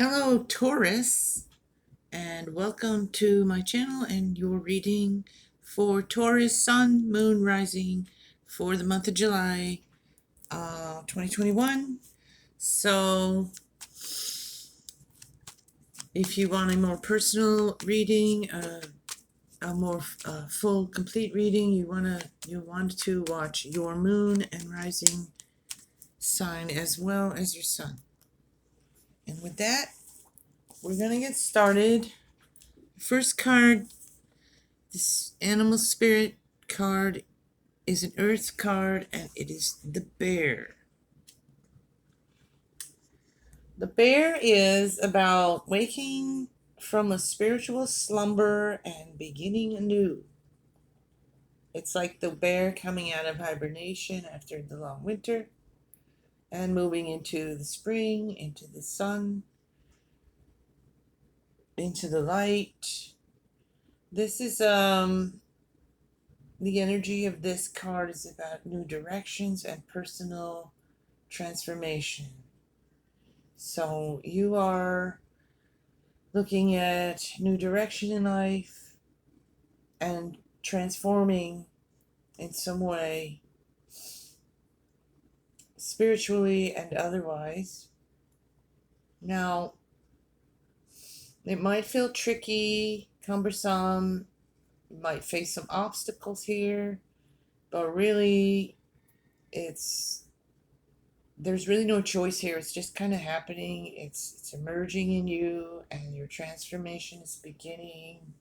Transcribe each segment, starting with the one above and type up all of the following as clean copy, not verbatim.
Hello, Taurus, and welcome to my channel and your reading for Taurus Sun, Moon, Rising for the month of July 2021. So, if you want a more personal reading, a more full, complete reading, you want to watch your Moon and Rising sign as well as your Sun. And with that, we're gonna get started. First card. This animal spirit card is an earth card, and it is the bear. The bear is about waking from a spiritual slumber and beginning anew. It's like the bear coming out of hibernation after the long winter and moving into the spring, into the sun, into the light. This is the energy of this card is about new directions and personal transformation. So you are looking at new direction in life and transforming in some way, spiritually and otherwise. Now, it might feel tricky, cumbersome, you might face some obstacles here, but really there's really no choice here. It's just kind of happening. It's emerging in you, and your transformation is beginning.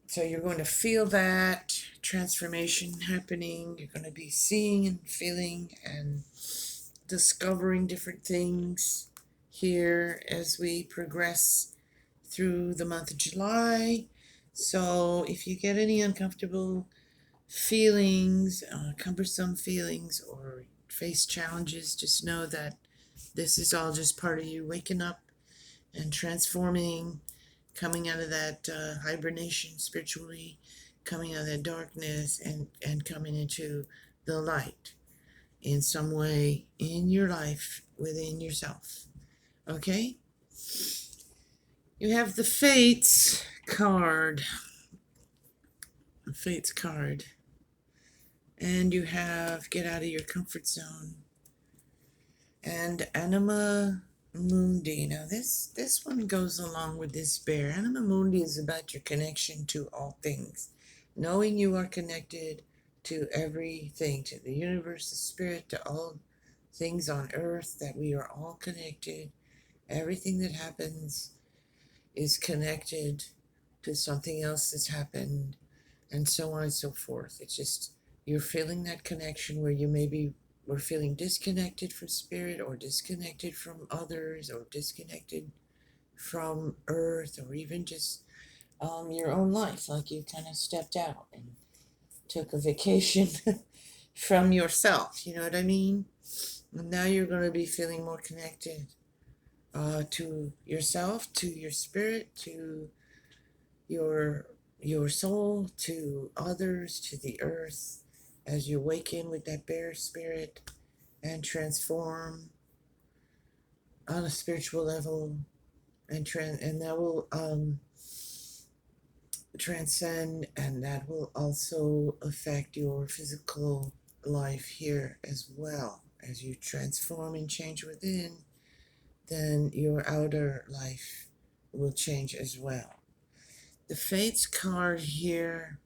So you're going to feel that transformation happening. You're going to be seeing and feeling and discovering different things here as we progress through the month of July. So if you get any uncomfortable feelings, cumbersome feelings, or face challenges, just know that this is all just part of you waking up and transforming, coming out of that hibernation spiritually, coming out of that darkness, and coming into the light in some way in your life within yourself. Okay? You have the Fates card. The Fates card. And you have Get Out of Your Comfort Zone. And Anima Mundi. Now this one goes along with this bear. Anima Mundi is about your connection to all things. Knowing you are connected to everything, to the universe, the spirit, to all things on earth, that we are all connected. Everything that happens is connected to something else that's happened, and so on and so forth. It's just you're feeling that connection where you maybe were feeling disconnected from spirit, or disconnected from others, or disconnected from earth, or even just your own life, like you kind of stepped out and took a vacation from yourself, you know what I mean? And now you're going to be feeling more connected to yourself, to your spirit, to your soul, to others, to the earth, as you awaken with that bear spirit and transform on a spiritual level, and that will transcend, and that will also affect your physical life here as well. As you transform and change within, then your outer life will change as well. The Fates card here,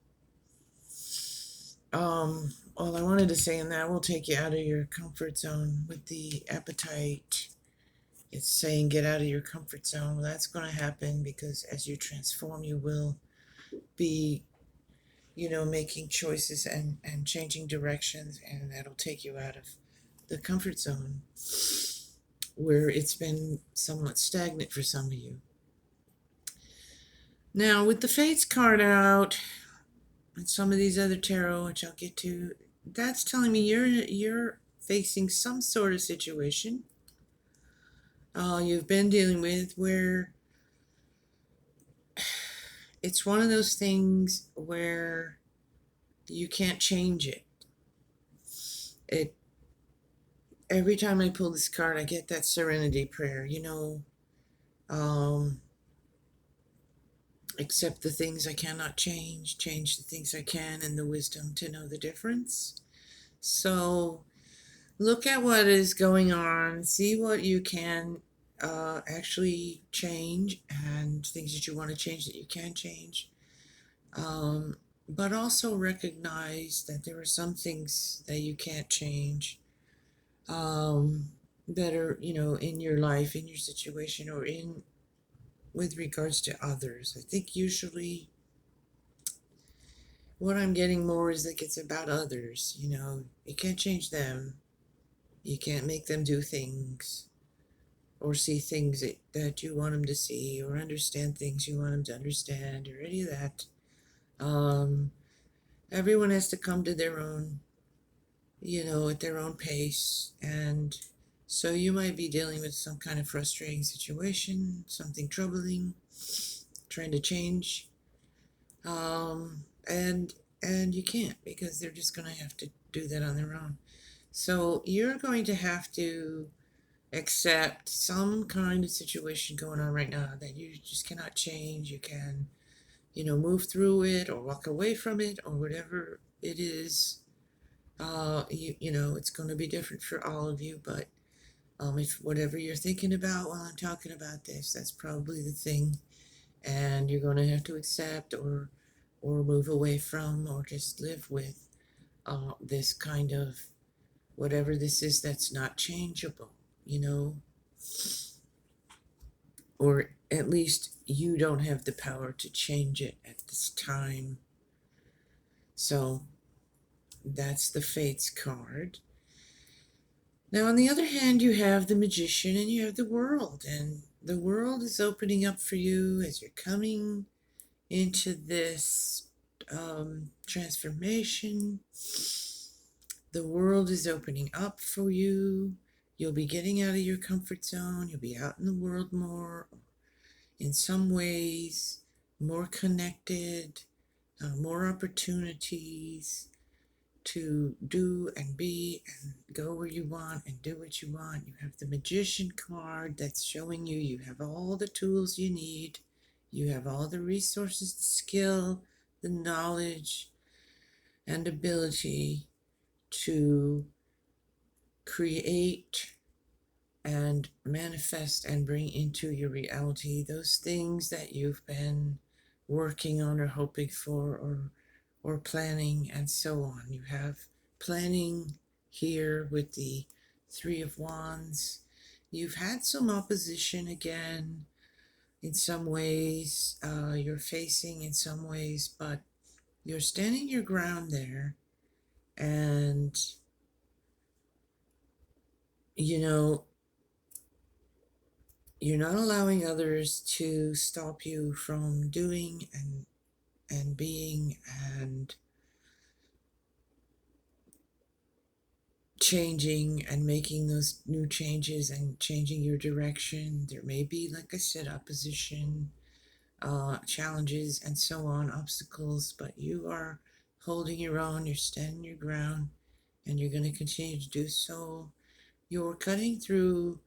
all I wanted to say in that will take you out of your comfort zone with the appetite. It's saying get out of your comfort zone. Well, that's going to happen because as you transform, you will be, making choices and changing directions, and that'll take you out of the comfort zone where it's been somewhat stagnant for some of you. Now, with the Fates card out, and some of these other tarot, which I'll get to, that's telling me you're facing some sort of situation you've been dealing with where it's one of those things where you can't change it. every time I pull this card, I get that serenity prayer, um, accept the things I cannot change, change the things I can, and the wisdom to know the difference. So look at what is going on, see what you can actually change, and things that you want to change that you can change. Um, but also recognize that there are some things that you can't change, um, that are, in your life, in your situation, or in with regards to others. I think usually what I'm getting more is like it's about others. You can't change them. You can't make them do things or see things that you want them to see or understand things you want them to understand or any of that. Um, Everyone has to come to their own, at their own pace. And so you might be dealing with some kind of frustrating situation, something troubling, trying to change. And you can't because they're just going to have to do that on their own. So you're going to have to accept some kind of situation going on right now that you just cannot change. You can, move through it or walk away from it or whatever it is. It's going to be different for all of you, but if whatever you're thinking about while I'm talking about this, that's probably the thing, and you're going to have to accept or move away from or just live with this kind of whatever this is that's not changeable, you know, or at least you don't have the power to change it at this time. So that's the Fates card. Now, on the other hand, you have the Magician and you have the World, and the world is opening up for you as you're coming into this transformation. The world is opening up for you. You'll be getting out of your comfort zone. You'll be out in the world more, in some ways, more connected, more opportunities to do and be and go where you want and do what you want. You have the Magician card that's showing you have all the tools you need. You have all the resources, the skill, the knowledge, and ability to create and manifest and bring into your reality those things that you've been working on or hoping for or planning and so on. You have planning here with the Three of Wands. You've had some opposition again in some ways, you're facing in some ways, but you're standing your ground there, and you know you're not allowing others to stop you from doing and being and changing and making those new changes and changing your direction. There may be, like I said, opposition, challenges, and so on, obstacles, but you are holding your own, you're standing your ground, and you're going to continue to do so. You're cutting through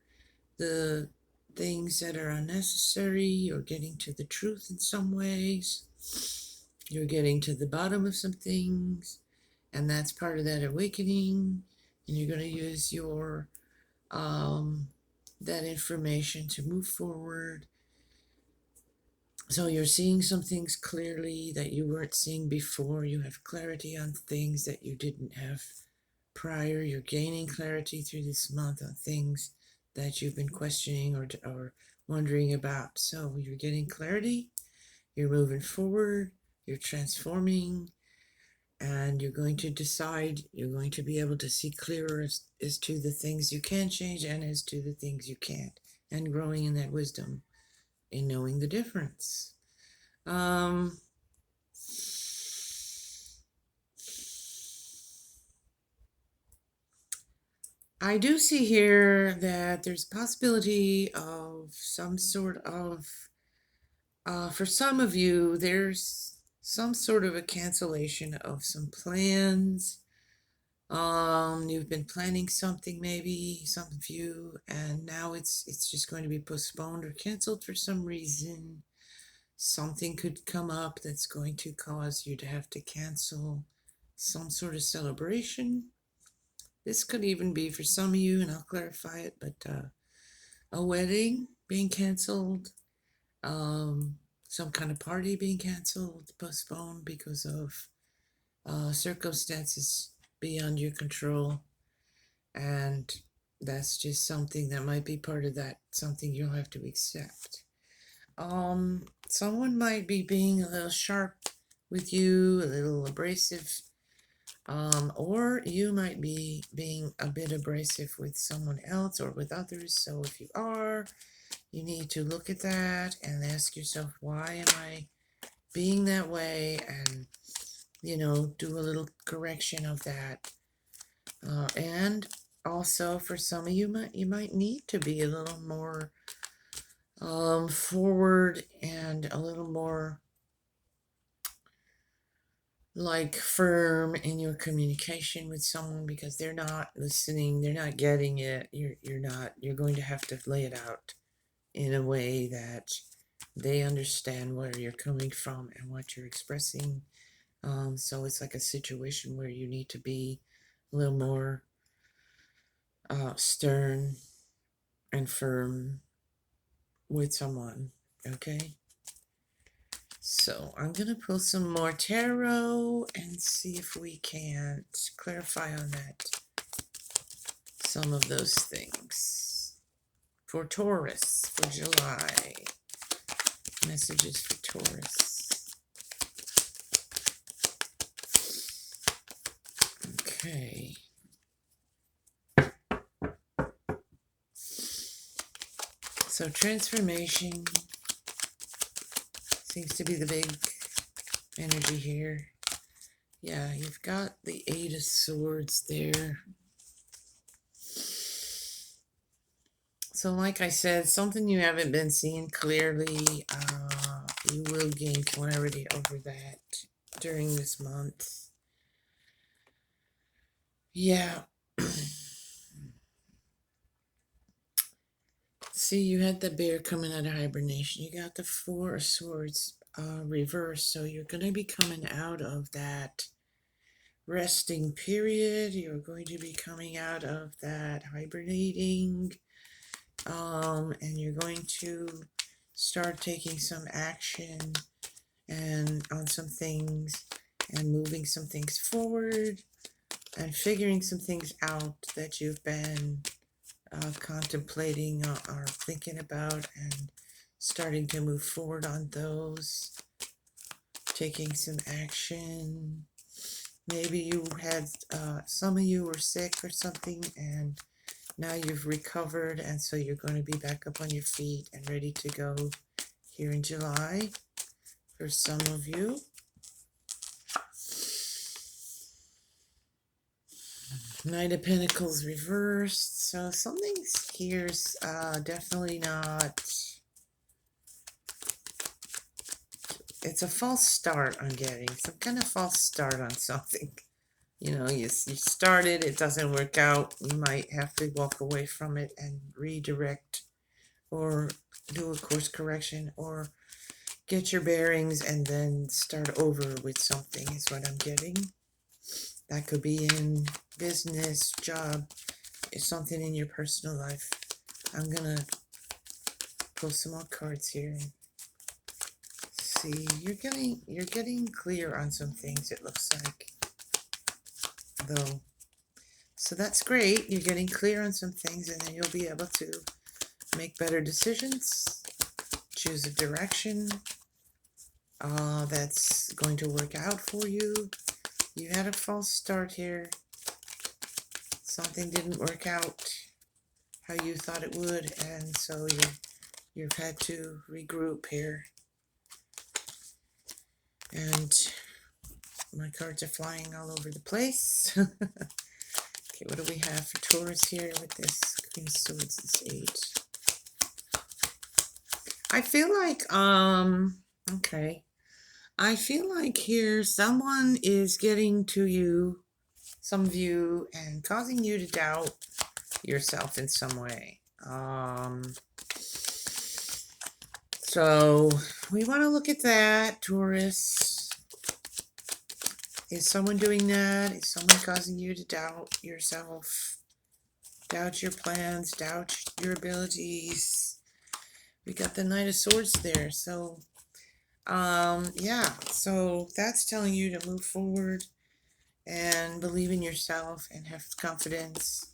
the things that are unnecessary. You're getting to the truth in some ways. You're getting to the bottom of some things, and that's part of that awakening. And you're going to use your that information to move forward. So you're seeing some things clearly that you weren't seeing before. You have clarity on things that you didn't have prior. You're gaining clarity through this month on things that you've been questioning or wondering about. So you're getting clarity, you're moving forward, you're transforming, and you're going to decide, you're going to be able to see clearer as to the things you can change and as to the things you can't, and growing in that wisdom in knowing the difference. Um, I do see here that there's a possibility of some sort of, for some of you, there's some sort of a cancellation of some plans You've been planning something, maybe some of you, and now it's just going to be postponed or canceled for some reason. Something could come up that's going to cause you to have to cancel some sort of celebration. This could even be for some of you, and I'll clarify it, but a wedding being canceled, some kind of party being canceled, postponed because of circumstances beyond your control. And that's just something that might be part of that, something you'll have to accept. Someone might be being a little sharp with you, a little abrasive, or you might be being a bit abrasive with someone else or with others. So if you are, you need to look at that and ask yourself, why am I being that way? And, do a little correction of that. And also for some of you, you might need to be a little more forward and a little more like firm in your communication with someone, because they're not listening, they're not getting it. You're going to have to lay it out in a way that they understand where you're coming from and what you're expressing. So it's like a situation where you need to be a little more stern and firm with someone. Okay. So I'm going to pull some more tarot and see if we can't clarify on that some of those things. For Taurus, for July. Messages for Taurus. Okay. So transformation seems to be the big energy here. Yeah, you've got the Eight of Swords there. So like I said, something you haven't been seeing clearly, you will gain clarity over that during this month. Yeah. See, you had the bear coming out of hibernation. You got the Four of Swords reversed. So you're going to be coming out of that resting period. You're going to be coming out of that hibernating. And you're going to start taking some action and on some things and moving some things forward and figuring some things out that you've been contemplating or thinking about, and starting to move forward on those, taking some action. Maybe you had some of you were sick or something, and now you've recovered, and so you're going to be back up on your feet and ready to go here in July for some of you. Knight of Pentacles reversed. So something's here's definitely not. It's a false start I'm getting. Some kind of false start on something. You started, it doesn't work out. You might have to walk away from it and redirect or do a course correction or get your bearings and then start over with something is what I'm getting. That could be in business, job, something in your personal life. I'm gonna pull some more cards here and see. You're getting clear on some things, it looks like, though. So that's great. You're getting clear on some things, and then you'll be able to make better decisions, choose a direction that's going to work out for you. You had a false start here. Something didn't work out how you thought it would, and so you've had to regroup here. And my cards are flying all over the place. Okay, what do we have for Taurus here with this Queen of Swords, this 8? I feel like, okay. I feel like here someone is getting to you, some of you and causing you to doubt yourself in some way. So we want to look at that, Taurus. Is someone doing that? Is someone causing you to doubt yourself? Doubt your plans, doubt your abilities. We got the Knight of Swords there. So, yeah. So that's telling you to move forward and believe in yourself and have confidence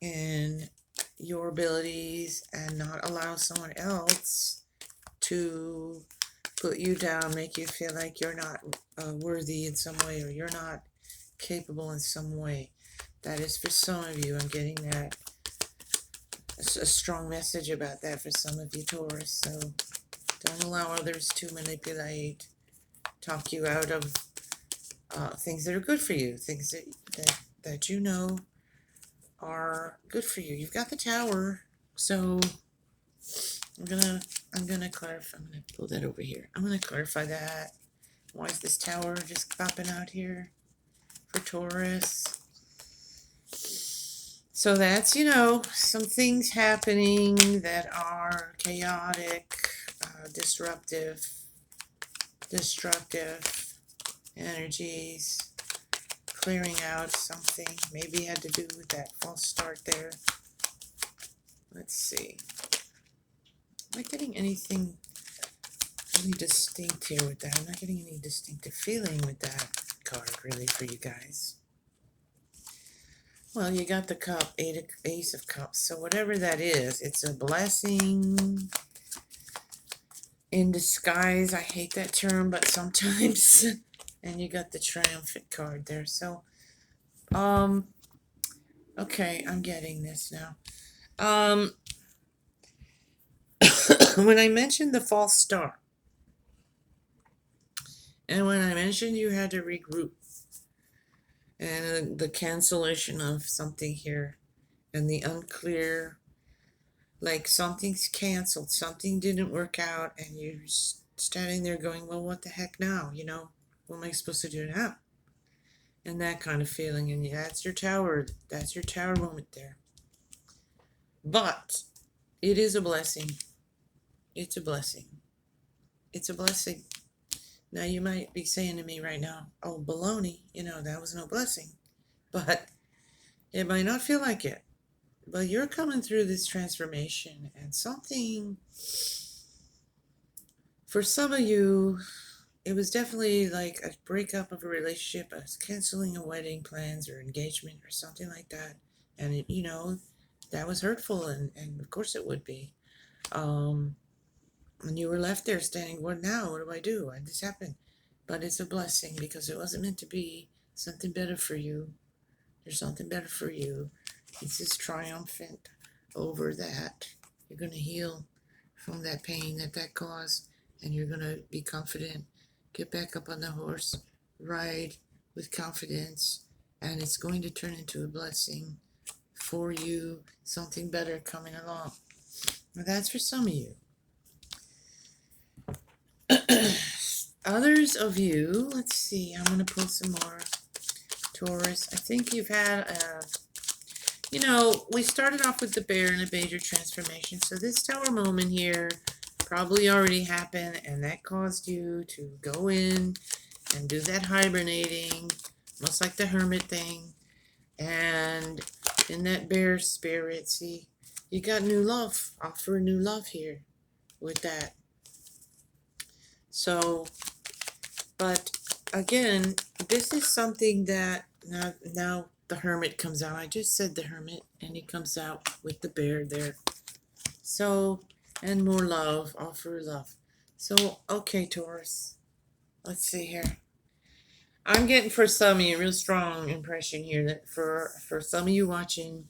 in your abilities and not allow someone else to put you down, make you feel like you're not worthy in some way or you're not capable in some way. That is for some of you. I'm getting that. A strong message about that for some of you, Taurus. So don't allow others to manipulate, talk you out of things that are good for you, things that you know are good for you. You've got the Tower, so I'm gonna clarify. I'm gonna pull that over here. I'm gonna clarify that. Why is this Tower just popping out here for Taurus? So that's, some things happening that are chaotic, disruptive, destructive energies, clearing out something. Maybe had to do with that false start there. Let's see. Am I getting anything really distinct here with that? I'm not getting any distinctive feeling with that card really for you guys. Well, you got the cup, Ace of Cups. So whatever that is, it's a blessing in disguise. I hate that term, but sometimes. And you got the Triumphant card there. So, okay, I'm getting this now. When I mentioned the false start, and when I mentioned you had to regroup, and the cancellation of something here, and the unclear, like something's canceled, something didn't work out, and you're standing there going, well, what the heck now? What am I supposed to do now? And that kind of feeling, and that's your Tower moment there. But it is a blessing. It's a blessing. It's a blessing. Now you might be saying to me right now, oh, baloney, that was no blessing. But it might not feel like it. But you're coming through this transformation, and something, for some of you, it was definitely like a breakup of a relationship, a canceling of wedding plans or engagement or something like that. And that was hurtful, and of course it would be. And you were left there standing, what now? What do I do? Why did this happen? But it's a blessing because it wasn't meant to be. Something better for you. There's something better for you. This is triumphant over that. You're going to heal from that pain that caused, and you're going to be confident. Get back up on the horse, ride with confidence, and it's going to turn into a blessing for you, something better coming along. Now that's for some of you. Others of you, let's see, I'm going to pull some more. Taurus, I think you've had we started off with the bear and a major transformation. So this Tower moment here probably already happened, and that caused you to go in and do that hibernating, almost like the hermit thing. And in that bear spirit, see, you got new love. Offer new love here with that. So, but again, this is something that now the hermit comes out. I just said the hermit, and he comes out with the bear there. So, and more love, offer love. So, okay, Taurus, let's see here. I'm getting for some of you a real strong impression here that for some of you watching,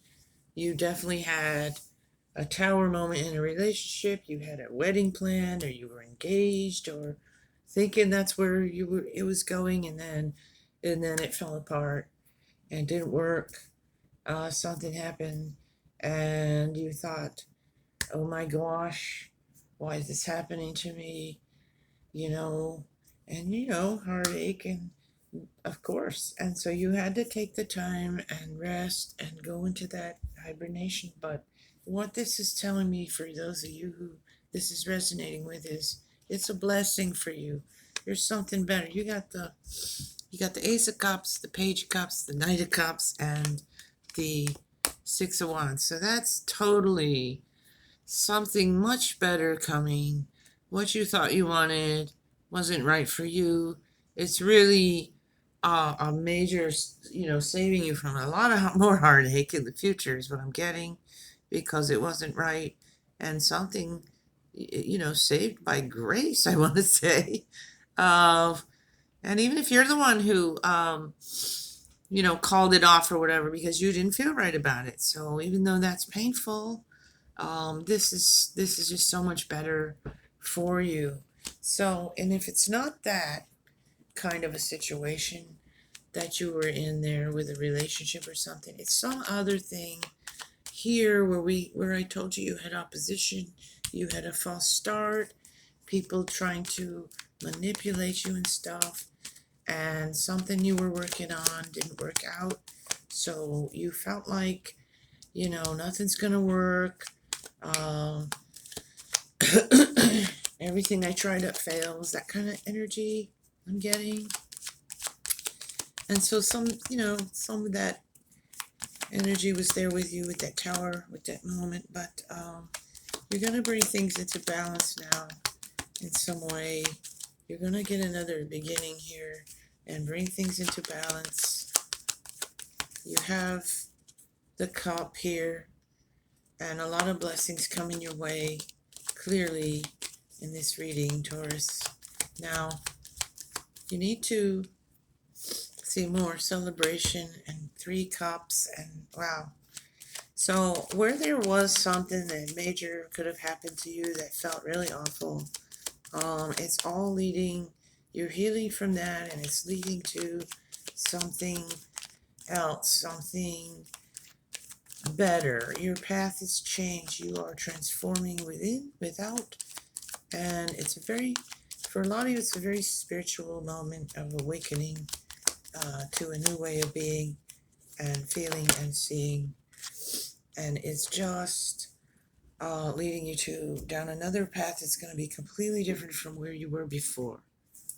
you definitely had a Tower moment in a relationship. You had a wedding planned, or you were engaged, or thinking that's where it was going, and then it fell apart and didn't work. Something happened, and you thought, oh my gosh, why is this happening to me? And heartache, and Of course. And so you had to take the time and rest and go into that hibernation. But what this is telling me for those of you who this is resonating with is it's a blessing for you. There's something better. You got the Ace of Cups, the Page of Cups, the Knight of Cups, and the Six of Wands. So that's totally something much better coming. What you thought you wanted wasn't right for you. It's really a major, saving you from a lot of more heartache in the future is what I'm getting, because it wasn't right, and something, saved by grace, I want to say. Uh, and even if you're the one who, called it off or whatever because you didn't feel right about it. So even though that's painful, this is just so much better for you. So, and if it's not that kind of a situation that you were in there with a relationship or something, it's some other thing here where I told you had opposition, you had a false start, people trying to manipulate you and stuff, and something you were working on didn't work out. So you felt like, nothing's gonna work. Um, everything I tried out fails, that kind of energy I'm getting. And so some of that energy was there with you with that tower, with that moment, but you're going to bring things into balance now in some way. You're going to get another beginning here and bring things into balance. You have the cup here and a lot of blessings coming your way, clearly, in this reading, Taurus. Now, you need to see more celebration and 3 cups, and wow. So where there was something that major could have happened to you that felt really awful, it's all leading, you're healing from that, and it's leading to something else, something better. Your path has changed. You are transforming within, without, and for a lot of you, it's a very spiritual moment of awakening to a new way of being and feeling and seeing, and it's just leading you down another path that's going to be completely different from where you were before.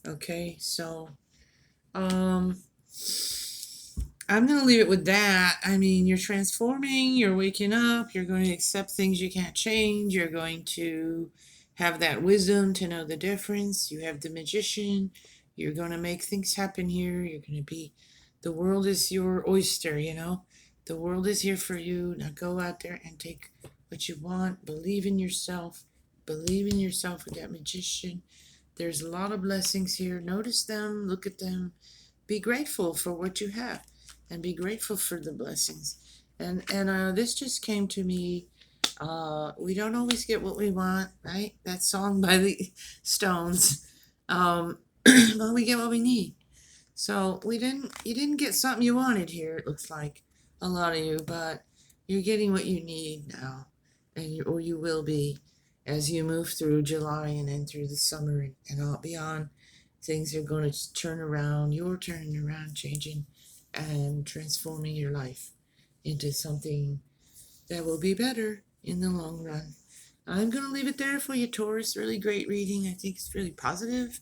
Okay, so I'm going to leave it with that. I mean, you're transforming, you're waking up, you're going to accept things you can't change, you're going to have that wisdom to know the difference. You have the magician, you're going to make things happen here. You're going to be, the world is your oyster, the world is here for you. Now go out there and take what you want. Believe in yourself. Believe in yourself with that magician. There's a lot of blessings here. Notice them, look at them, be grateful for what you have, and be grateful for the blessings. And this just came to me. We don't always get what we want, right? That song by the Stones. But we get what we need. So you didn't get something you wanted here, it looks like, a lot of you, but you're getting what you need now, or you will be as you move through July and enter the summer and all beyond. Things are going to turn around. You're turning around, changing, and transforming your life into something that will be better in the long run. I'm going to leave it there for you, Taurus. Really great reading. I think it's really positive,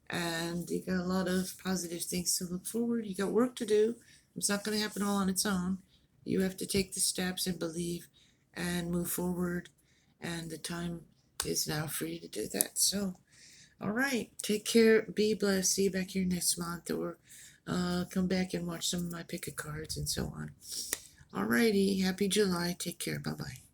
and you got a lot of positive things to look forward. You got work to do. It's not going to happen all on its own. You have to take the steps and believe and move forward, and the time is now for you to do that. So, all right, take care, be blessed. See you back here next month, or come back and watch some of my pick of cards and so on. All righty, happy July. Take care. Bye-bye.